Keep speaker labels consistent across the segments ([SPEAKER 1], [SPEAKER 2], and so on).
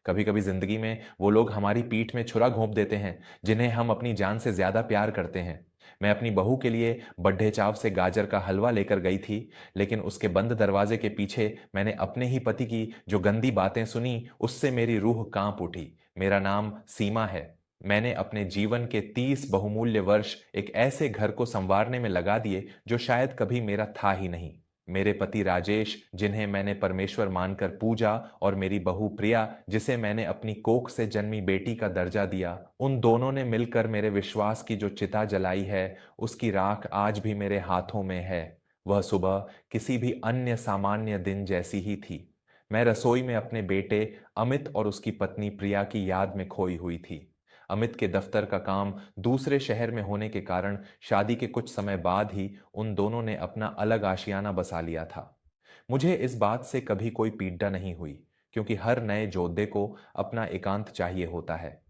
[SPEAKER 1] कभी कभी जिंदगी में वो लोग हमारी पीठ में छुरा घोंप देते हैं जिन्हें हम अपनी जान से ज्यादा प्यार करते हैं। मैं अपनी बहू के लिए बड्ढे चाव से गाजर का हलवा लेकर गई थी, लेकिन उसके बंद दरवाजे के पीछे मैंने अपने ही पति की जो गंदी बातें सुनी, उससे मेरी रूह कांप उठी। मेरा नाम सीमा है। मैंने अपने जीवन के 30 बहुमूल्य वर्ष एक ऐसे घर को संवारने में लगा दिए जो शायद कभी मेरा था ही नहीं। मेरे पति राजेश, जिन्हें मैंने परमेश्वर मानकर पूजा, और मेरी बहू प्रिया, जिसे मैंने अपनी कोख से जन्मी बेटी का दर्जा दिया, उन दोनों ने मिलकर मेरे विश्वास की जो चिता जलाई है, उसकी राख आज भी मेरे हाथों में है। वह सुबह किसी भी अन्य सामान्य दिन जैसी ही थी। मैं रसोई में अपने बेटे अमित और उसकी पत्नी प्रिया की याद में खोई हुई थी। अमित के दफ्तर का काम दूसरे शहर में होने के कारण शादी के कुछ समय बाद ही उन दोनों ने अपना अलग आशियाना बसा लिया था। मुझे इस बात से कभी कोई पीड़ा नहीं हुई, क्योंकि हर नए जोधे को अपना एकांत चाहिए होता है।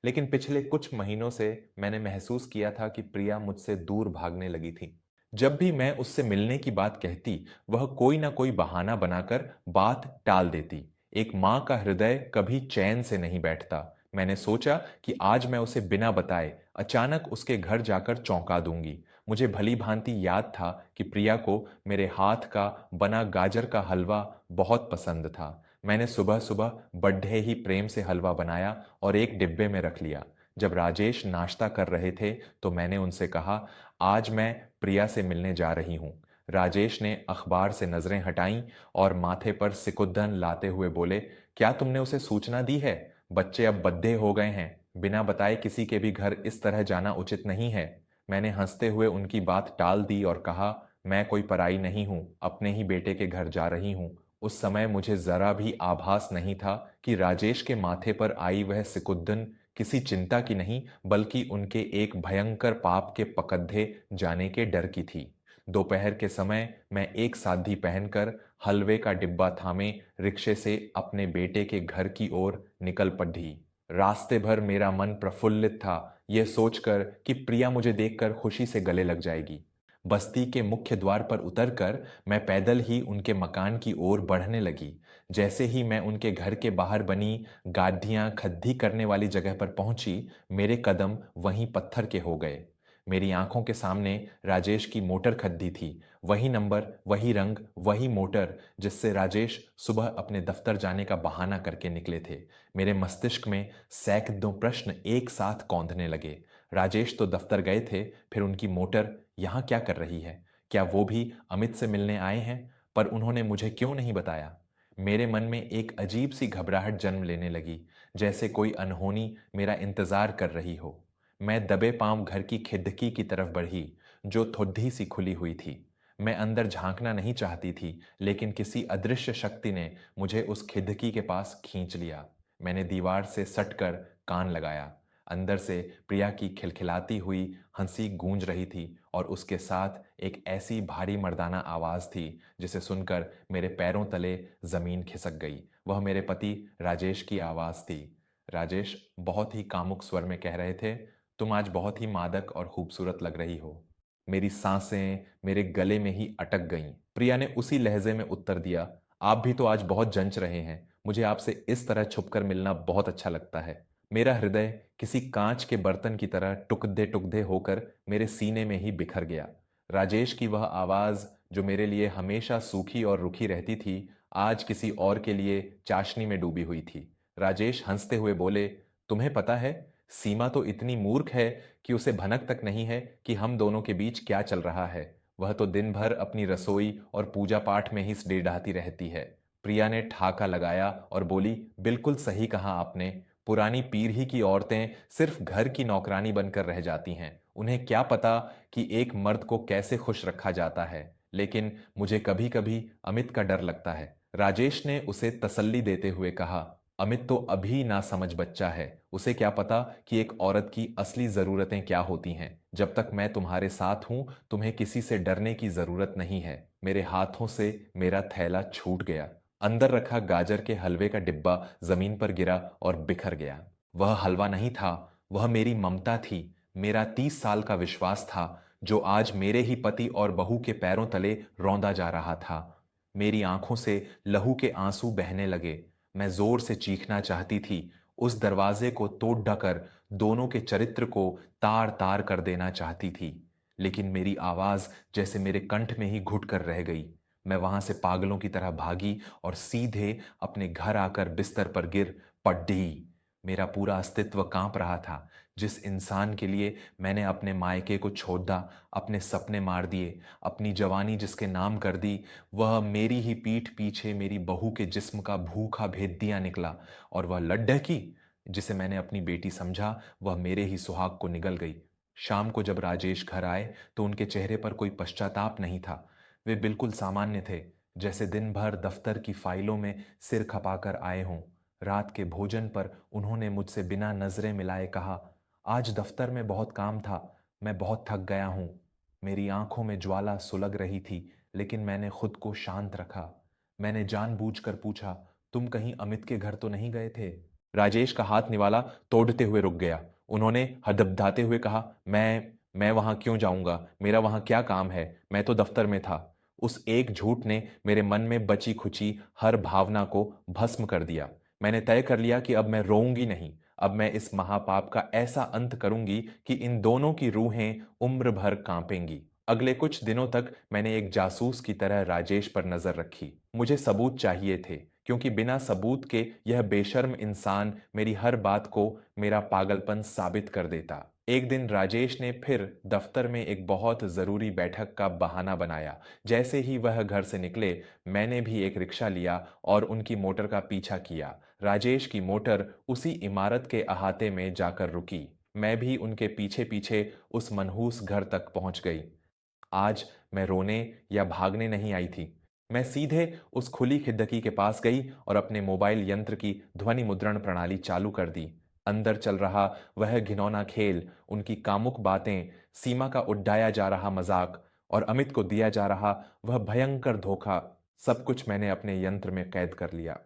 [SPEAKER 1] लेकिन पिछले कुछ महीनों से मैंने महसूस किया था कि प्रिया मुझसे दूर भागने लगी थी। जब भी मैं उससे मिलने की बात कहती, वह कोई ना कोई बहाना बनाकर बात टाल देती। एक माँ का हृदय कभी चैन से नहीं बैठता। मैंने सोचा कि आज मैं उसे बिना बताए अचानक उसके घर जाकर चौंका दूंगी। मुझे भली भांति याद था कि प्रिया को मेरे हाथ का बना गाजर का हलवा बहुत पसंद था। मैंने सुबह सुबह बड्ढे ही प्रेम से हलवा बनाया और एक डिब्बे में रख लिया। जब राजेश नाश्ता कर रहे थे तो मैंने उनसे कहा, आज मैं प्रिया से मिलने जा रही हूँ। राजेश ने अखबार से नजरें हटाईं और माथे पर सिकुड़न लाते हुए बोले, क्या तुमने उसे सूचना दी है? बच्चे अब बद्दे हो गए हैं। बिना बताए किसी के भी घर इस तरह जाना उचित नहीं है। मैंने हंसते हुए उनकी बात टाल दी और कहा, मैं कोई पराई नहीं हूं, अपने ही बेटे के घर जा रही हूं। उस समय मुझे जरा भी आभास नहीं था कि राजेश के माथे पर आई वह सिकुड़न किसी चिंता की नहीं, बल्कि उनके एक भयंकर पाप के पकड़े जाने के डर की थी। दोपहर के समय मैं एक साधी पहनकर हलवे का डिब्बा थामे रिक्शे से अपने बेटे के घर की ओर निकल पड़ी। रास्ते भर मेरा मन प्रफुल्लित था, यह सोचकर कि प्रिया मुझे देखकर खुशी से गले लग जाएगी। बस्ती के मुख्य द्वार पर उतरकर मैं पैदल ही उनके मकान की ओर बढ़ने लगी। जैसे ही मैं उनके घर के बाहर बनी गाडियां खद्दी करने वाली जगह पर पहुंची, मेरे कदम वहीं पत्थर के हो गए। मेरी आंखों के सामने राजेश की मोटर खद्दी थी। वही नंबर, वही रंग, वही मोटर जिससे राजेश सुबह अपने दफ्तर जाने का बहाना करके निकले थे। मेरे मस्तिष्क में सैकड़ों प्रश्न एक साथ कौंधने लगे। राजेश तो दफ्तर गए थे, फिर उनकी मोटर यहाँ क्या कर रही है? क्या वो भी अमित से मिलने आए हैं? पर उन्होंने मुझे क्यों नहीं बताया? मेरे मन में एक अजीब सी घबराहट जन्म लेने लगी, जैसे कोई अनहोनी मेरा इंतजार कर रही हो। मैं दबे पांव घर की खिड़की की तरफ बढ़ी, जो थोड़ी सी खुली हुई थी। मैं अंदर झांकना नहीं चाहती थी, लेकिन किसी अदृश्य शक्ति ने मुझे उस खिड़की के पास खींच लिया। मैंने दीवार से सटकर कान लगाया। अंदर से प्रिया की खिलखिलाती हुई हंसी गूंज रही थी, और उसके साथ एक ऐसी भारी मर्दाना आवाज थी जिसे सुनकर मेरे पैरों तले जमीन खिसक गई। वह मेरे पति राजेश की आवाज थी। राजेश बहुत ही कामुक स्वर में कह रहे थे, तुम आज बहुत ही मादक और खूबसूरत लग रही हो। मेरी सांसें मेरे गले में ही अटक गईं। प्रिया ने उसी लहजे में उत्तर दिया, आप भी तो आज बहुत जंच रहे हैं। मुझे आपसे इस तरह छुपकर मिलना बहुत अच्छा लगता है। मेरा हृदय किसी कांच के बर्तन की तरह टुकड़े टुकड़े होकर मेरे सीने में ही बिखर गया। राजेश की वह आवाज, जो मेरे लिए हमेशा सूखी और रुखी रहती थी, आज किसी और के लिए चाशनी में डूबी हुई थी। राजेश हंसते हुए बोले, तुम्हें पता है, सीमा तो इतनी मूर्ख है कि उसे भनक तक नहीं है कि हम दोनों के बीच क्या चल रहा है। वह तो दिन भर अपनी रसोई और पूजा पाठ में ही डेढ़ाती रहती है। प्रिया ने ठाका लगाया और बोली, बिल्कुल सही कहा आपने। पुरानी पीढ़ी की औरतें सिर्फ घर की नौकरानी बनकर रह जाती हैं। उन्हें क्या पता कि एक मर्द को कैसे खुश रखा जाता है। लेकिन मुझे कभी कभी अमित का डर लगता है। राजेश ने उसे तसल्ली देते हुए कहा, अमित तो अभी ना समझ बच्चा है। उसे क्या पता कि एक औरत की असली जरूरतें क्या होती हैं। जब तक मैं तुम्हारे साथ हूं, तुम्हें किसी से डरने की जरूरत नहीं है। मेरे हाथों से मेरा थैला छूट गया। अंदर रखा गाजर के हलवे का डिब्बा जमीन पर गिरा और बिखर गया। वह हलवा नहीं था, वह मेरी ममता थी। मेरा 30 साल का विश्वास था, जो आज मेरे ही पति और बहू के पैरों तले रौंदा जा रहा था। मेरी आंखों से लहू के आंसू बहने लगे। मैं जोर से चीखना चाहती थी, उस दरवाजे को तोड़ ढकर दोनों के चरित्र को तार तार कर देना चाहती थी, लेकिन मेरी आवाज जैसे मेरे कंठ में ही घुट कर रह गई। मैं वहां से पागलों की तरह भागी और सीधे अपने घर आकर बिस्तर पर गिर पड्डी। मेरा पूरा अस्तित्व कांप रहा था। जिस इंसान के लिए मैंने अपने मायके को छोड़ दा, अपने सपने मार दिए, अपनी जवानी जिसके नाम कर दी, वह मेरी ही पीठ पीछे मेरी बहू के जिस्म का भूखा भेदिया निकला। और वह लड्ढकी जिसे मैंने अपनी बेटी समझा, वह मेरे ही सुहाग को निगल गई। शाम को जब राजेश घर आए तो उनके चेहरे पर कोई पश्चाताप नहीं था। वे बिल्कुल सामान्य थे, जैसे दिन भर दफ्तर की फाइलों में सिर खपाकर आए हों। रात के भोजन पर उन्होंने मुझसे बिना नजरें मिलाए कहा, आज दफ्तर में बहुत काम था, मैं बहुत थक गया हूं। मेरी आंखों में ज्वाला सुलग रही थी, लेकिन मैंने खुद को शांत रखा। मैंने जानबूझकर पूछा, तुम कहीं अमित के घर तो नहीं गए थे? राजेश का हाथ निवाला तोड़ते हुए रुक गया। उन्होंने हदबदाते हुए कहा, मैं वहां क्यों जाऊंगा? मेरा वहां क्या काम है? मैं तो दफ्तर में था। उस एक झूठ ने मेरे मन में बची खुची हर भावना को भस्म कर दिया। मैंने तय कर लिया कि अब मैं रोऊंगी नहीं। अब मैं इस महापाप का ऐसा अंत करूंगी कि इन दोनों की रूहें उम्र भर कांपेंगी। अगले कुछ दिनों तक मैंने एक जासूस की तरह राजेश पर नजर रखी। मुझे सबूत चाहिए थे, क्योंकि बिना सबूत के यह बेशर्म इंसान मेरी हर बात को मेरा पागलपन साबित कर देता। एक दिन राजेश ने फिर दफ्तर में एक बहुत जरूरी बैठक का बहाना बनाया। जैसे ही वह घर से निकले, मैंने भी एक रिक्शा लिया और उनकी मोटर का पीछा किया। राजेश की मोटर उसी इमारत के अहाते में जाकर रुकी। मैं भी उनके पीछे पीछे उस मनहूस घर तक पहुंच गई। आज मैं रोने या भागने नहीं आई थी। मैं सीधे उस खुली खिड़की के पास गई और अपने मोबाइल यंत्र की ध्वनि मुद्रण प्रणाली चालू कर दी। अंदर चल रहा वह घिनौना खेल, उनकी कामुक बातें, सीमा का उड्डाया जा रहा मजाक और अमित को दिया जा रहा वह भयंकर धोखा, सब कुछ मैंने अपने यंत्र में कैद कर लिया।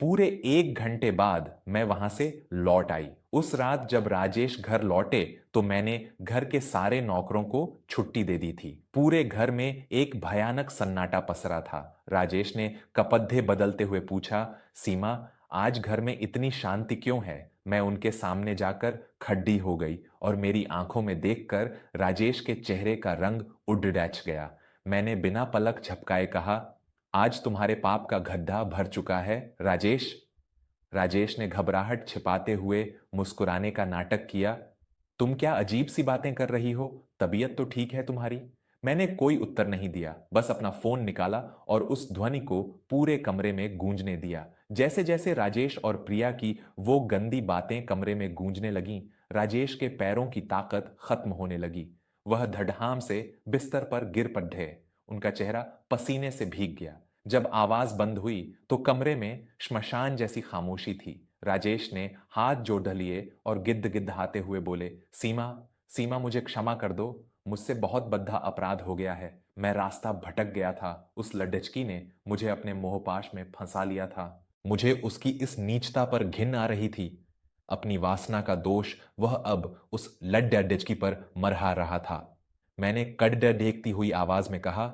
[SPEAKER 1] पूरे 1 घंटे बाद मैं वहां से लौट आई। उस रात जब राजेश घर लौटे तो मैंने घर के सारे नौकरों को छुट्टी दे दी थी। पूरे घर में एक भयानक सन्नाटा पसरा था। राजेश ने कपद्धे बदलते हुए पूछा, सीमा, आज घर में इतनी शांति क्यों है? मैं उनके सामने जाकर खड्डी हो गई और मेरी आंखों में देखकर राजेश के चेहरे का रंग उड़ डैच गया। मैंने बिना पलक झपकाए कहा, आज तुम्हारे पाप का गड्ढा भर चुका है राजेश। राजेश ने घबराहट छिपाते हुए मुस्कुराने का नाटक किया। तुम क्या अजीब सी बातें कर रही हो? तबीयत तो ठीक है तुम्हारी? मैंने कोई उत्तर नहीं दिया, बस अपना फोन निकाला और उस ध्वनि को पूरे कमरे में गूंजने दिया। जैसे जैसे राजेश और प्रिया की वो गंदी बातें कमरे में गूंजने लगीं, राजेश के पैरों की ताकत खत्म होने लगी। वह धड़ाम से बिस्तर पर गिर पड़े। उनका चेहरा पसीने से भीग गया। जब आवाज बंद हुई तो कमरे में श्मशान जैसी खामोशी थी। राजेश ने हाथ जोड़ लिए और गिद्ध गिद्धाते हुए बोले, सीमा, सीमा, मुझे क्षमा कर दो। मुझसे बहुत बद्धा अपराध हो गया है। मैं रास्ता भटक गया था। उस लड्डचकी ने मुझे अपने मोहपाश में फंसा लिया था। मुझे उसकी इस नीचता पर घिन आ रही थी। अपनी वासना का दोष वह अब उस लड्डचकी पर मरहा रहा था। मैंने कड़ देखती हुई आवाज में कहा,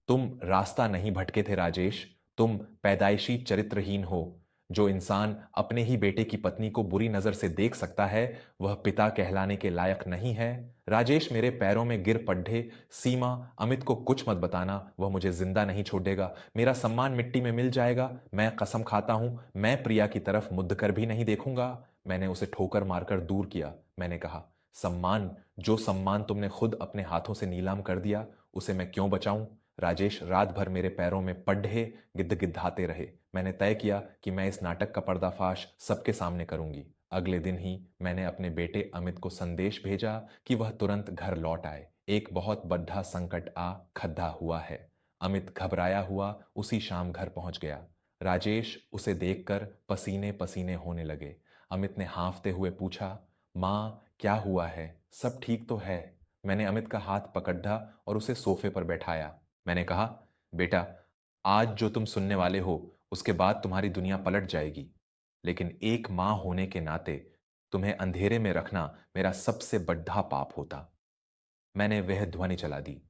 [SPEAKER 1] तुम रास्ता नहीं भटके थे राजेश, तुम पैदाइशी चरित्रहीन हो। जो इंसान अपने ही बेटे की पत्नी को बुरी नजर से देख सकता है, वह पिता कहलाने के लायक नहीं है। राजेश मेरे पैरों में गिर पड़े। सीमा, अमित को कुछ मत बताना, वह मुझे जिंदा नहीं छोड़ेगा। मेरा सम्मान मिट्टी में मिल जाएगा। मैं कसम खाता हूं, मैं प्रिया की तरफ मुद्द कर भी नहीं देखूंगा। मैंने उसे ठोकर मारकर दूर किया। मैंने कहा, सम्मान, जो सम्मान तुमने खुद अपने हाथों से नीलाम कर दिया, उसे मैं क्यों बचाऊं? राजेश रात भर मेरे पैरों में पड्ढे गिद्ध-गिद्धाते रहे। मैंने तय किया कि मैं इस नाटक का पर्दाफाश सबके सामने करूंगी। अगले दिन ही मैंने अपने बेटे अमित को संदेश भेजा कि वह तुरंत घर लौट आए। एक बहुत बड़ा संकट आ खड़ा हुआ है। अमित घबराया हुआ उसी शाम घर पहुंच गया। राजेश उसे देखकर पसीने पसीने होने लगे। अमित ने हाँफते हुए पूछा, माँ, क्या हुआ है? सब ठीक तो है? मैंने अमित का हाथ पकड़ा और उसे सोफे पर बैठाया। मैंने कहा, बेटा, आज जो तुम सुनने वाले हो उसके बाद तुम्हारी दुनिया पलट जाएगी, लेकिन एक मां होने के नाते तुम्हें अंधेरे में रखना मेरा सबसे बड़ा पाप होता। मैंने वह ध्वनि चला दी।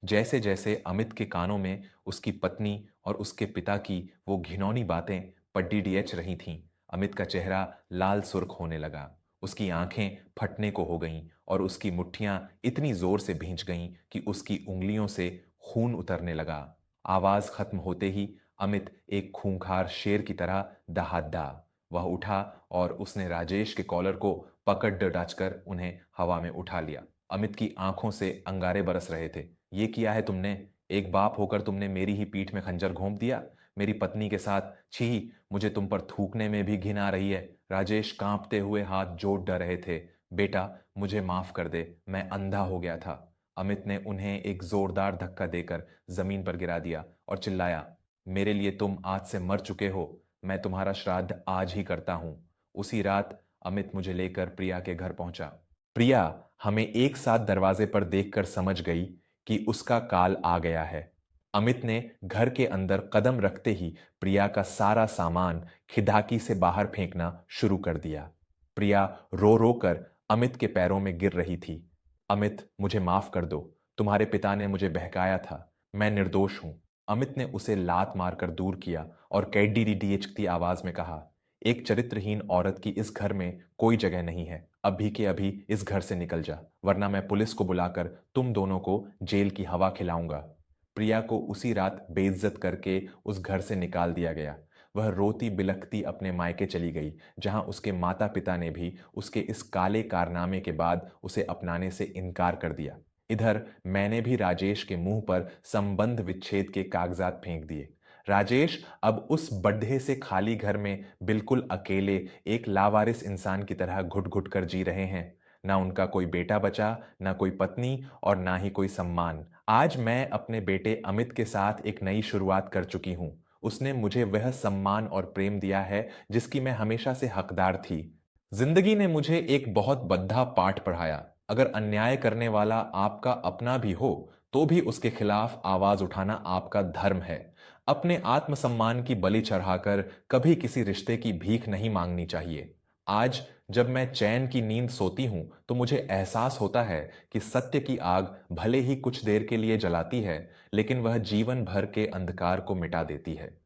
[SPEAKER 1] जैसे-जैसे अमित के कानों में उसकी पत्नी और उसके पिता की वो घिनौनी बातें पड्डी डीएच रही थीं। अमित का चेहरा लाल सुर्ख होने लगा। उसकी आंखें फटने को हो गईं और उसकी मुट्ठियां इतनी जोर से भींच गईं कि उसकी उंगलियों से खून उतरने लगा। आवाज खत्म होते ही अमित एक खूंखार शेर की तरह दहाड़ा। वह उठा और उसने राजेश के कॉलर को पकड़ डचाकर उन्हें हवा में उठा लिया। अमित की आंखों से अंगारे बरस रहे थे। ये किया है तुमने? एक बाप होकर तुमने मेरी ही पीठ में खंजर घोंप दिया, मेरी पत्नी के साथ। छी, मुझे तुम पर थूकने में भी घिन आ रही है। राजेश कांपते हुए हाथ जोड़ डर रहे थे। बेटा, मुझे माफ कर दे, मैं अंधा हो गया था। अमित ने उन्हें एक जोरदार धक्का देकर जमीन पर गिरा दिया और चिल्लाया, मेरे लिए तुम आज से मर चुके हो। मैं तुम्हारा श्राद्ध आज ही करता हूं। उसी रात अमित मुझे लेकर प्रिया के घर पहुंचा। प्रिया हमें एक साथ दरवाजे पर देखकर समझ गई कि उसका काल आ गया है। अमित ने घर के अंदर कदम रखते ही प्रिया का सारा सामान खिड़की से बाहर फेंकना शुरू कर दिया। प्रिया रो रो कर अमित के पैरों में गिर रही थी। अमित, मुझे माफ कर दो। तुम्हारे पिता ने मुझे बहकाया था। मैं निर्दोष हूं। अमित ने उसे लात मारकर दूर किया और कैडी डीएचती आवाज में कहा, एक चरित्रहीन औरत की इस घर में कोई जगह नहीं है। अभी के अभी इस घर से निकल जा, वरना मैं पुलिस को बुलाकर तुम दोनों को जेल की हवा खिलाऊंगा। प्रिया को उसी रात बेइज्जत करके उस घर से निकाल दिया गया। वह रोती बिलखती अपने मायके चली गई, जहां उसके माता पिता ने भी उसके इस काले कारनामे के बाद उसे अपनाने से इनकार कर दिया। इधर मैंने भी राजेश के मुंह पर संबंध विच्छेद के कागजात फेंक दिए। राजेश अब उस बड्ढे से खाली घर में बिल्कुल अकेले एक लावारिस इंसान की तरह घुट घुट कर जी रहे हैं। ना उनका कोई बेटा बचा, ना कोई पत्नी और ना ही कोई सम्मान। आज मैं अपने बेटे अमित के साथ एक नई शुरुआत कर चुकी हूं। उसने मुझे वह सम्मान और प्रेम दिया है जिसकी मैं हमेशा से हकदार थी। जिंदगी ने मुझे एक बहुत बद्धा पाठ पढ़ाया। अगर अन्याय करने वाला आपका अपना भी हो, तो भी उसके खिलाफ आवाज उठाना आपका धर्म है। अपने आत्मसम्मान की बलि चढ़ाकर कभी किसी रिश्ते की भीख नहीं मांगनी चाहिए। आज जब मैं चैन की नींद सोती हूं, तो मुझे एहसास होता है कि सत्य की आग भले ही कुछ देर के लिए जलाती है, लेकिन वह जीवन भर के अंधकार को मिटा देती है।